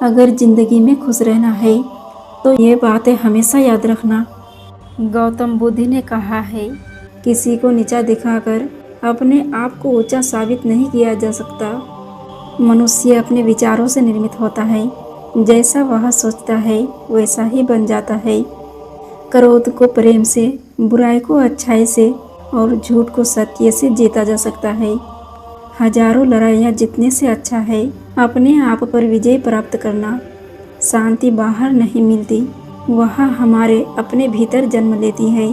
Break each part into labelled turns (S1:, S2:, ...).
S1: अगर जिंदगी में खुश रहना है तो ये बातें हमेशा याद रखना। गौतम बुद्ध ने कहा है, किसी को नीचा दिखाकर अपने आप को ऊंचा साबित नहीं किया जा सकता। मनुष्य अपने विचारों से निर्मित होता है। जैसा वह सोचता है वैसा ही बन जाता है। क्रोध को प्रेम से, बुराई को अच्छाई से और झूठ को सत्य से जीता जा सकता है। हजारों लड़ाइयाँ जीतने से अच्छा है अपने आप पर विजय प्राप्त करना। शांति बाहर नहीं मिलती, वह हमारे अपने भीतर जन्म लेती है।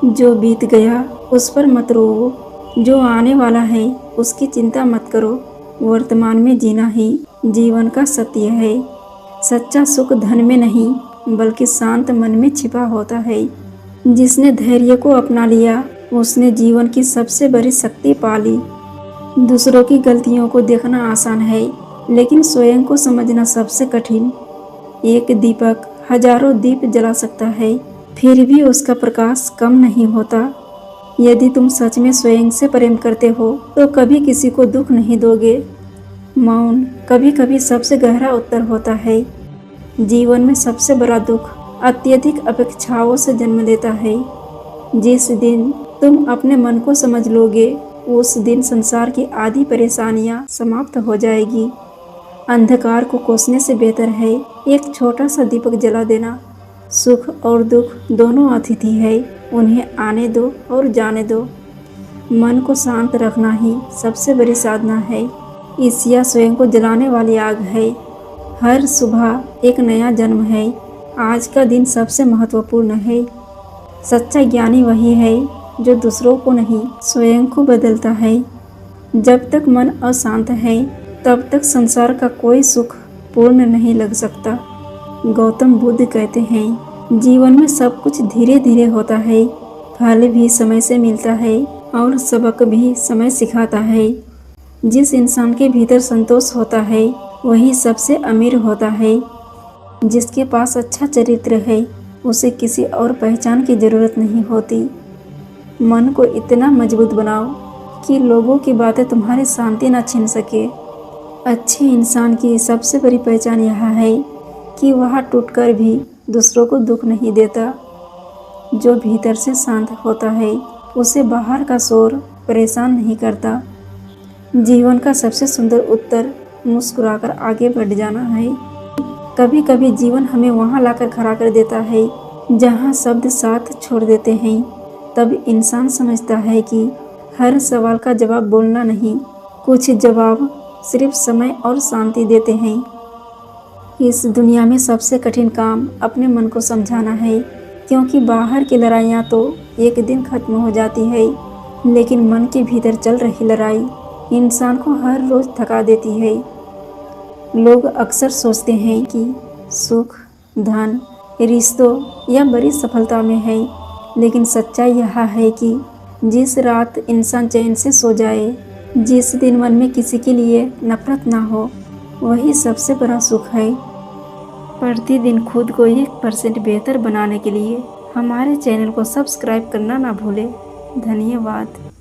S1: जो बीत गया उस पर मत रोओ, जो आने वाला है उसकी चिंता मत करो। वर्तमान में जीना ही जीवन का सत्य है। सच्चा सुख धन में नहीं बल्कि शांत मन में छिपा होता है। जिसने धैर्य को अपना लिया उसने जीवन की सबसे बड़ी शक्ति पा ली। दूसरों की गलतियों को देखना आसान है, लेकिन स्वयं को समझना सबसे कठिन। एक दीपक हजारों दीप जला सकता है, फिर भी उसका प्रकाश कम नहीं होता। यदि तुम सच में स्वयं से प्रेम करते हो तो कभी किसी को दुख नहीं दोगे। मौन कभी कभी सबसे गहरा उत्तर होता है। जीवन में सबसे बड़ा दुख अत्यधिक अपेक्षाओं से जन्म लेता है। जिस दिन तुम अपने मन को समझ लोगे उस दिन संसार की आधी परेशानियां समाप्त हो जाएगी। अंधकार को कोसने से बेहतर है एक छोटा सा दीपक जला देना। सुख और दुख दोनों अतिथि है, उन्हें आने दो और जाने दो। मन को शांत रखना ही सबसे बड़ी साधना है। ईर्ष्या स्वयं को जलाने वाली आग है। हर सुबह एक नया जन्म है। आज का दिन सबसे महत्वपूर्ण है। सच्चा ज्ञानी वही है जो दूसरों को नहीं स्वयं को बदलता है। जब तक मन अशांत है तब तक संसार का कोई सुख पूर्ण नहीं लग सकता। गौतम बुद्ध कहते हैं, जीवन में सब कुछ धीरे धीरे होता है। फल भी समय से मिलता है और सबक भी समय सिखाता है। जिस इंसान के भीतर संतोष होता है वही सबसे अमीर होता है। जिसके पास अच्छा चरित्र है उसे किसी और पहचान की जरूरत नहीं होती। मन को इतना मजबूत बनाओ कि लोगों की बातें तुम्हारी शांति न छीन सके। अच्छे इंसान की सबसे बड़ी पहचान यह है कि वह टूटकर भी दूसरों को दुख नहीं देता। जो भीतर से शांत होता है उसे बाहर का शोर परेशान नहीं करता। जीवन का सबसे सुंदर उत्तर मुस्कुराकर आगे बढ़ जाना है। कभी कभी जीवन हमें वहाँ लाकर खड़ा कर देता है जहाँ शब्द साथ छोड़ देते हैं। तब इंसान समझता है कि हर सवाल का जवाब बोलना नहीं, कुछ जवाब सिर्फ समय और शांति देते हैं। इस दुनिया में सबसे कठिन काम अपने मन को समझाना है, क्योंकि बाहर की लड़ाइयाँ तो एक दिन खत्म हो जाती है, लेकिन मन के भीतर चल रही लड़ाई इंसान को हर रोज थका देती है। लोग अक्सर सोचते हैं कि सुख, धन, रिश्तों या बड़ी सफलता में है, लेकिन सच्चाई यह है कि जिस रात इंसान चैन से सो जाए, जिस दिन मन में किसी के लिए नफरत ना हो, वही सबसे बड़ा सुख है। प्रतिदिन खुद को 1% बेहतर बनाने के लिए हमारे चैनल को सब्सक्राइब करना ना भूलें। धन्यवाद।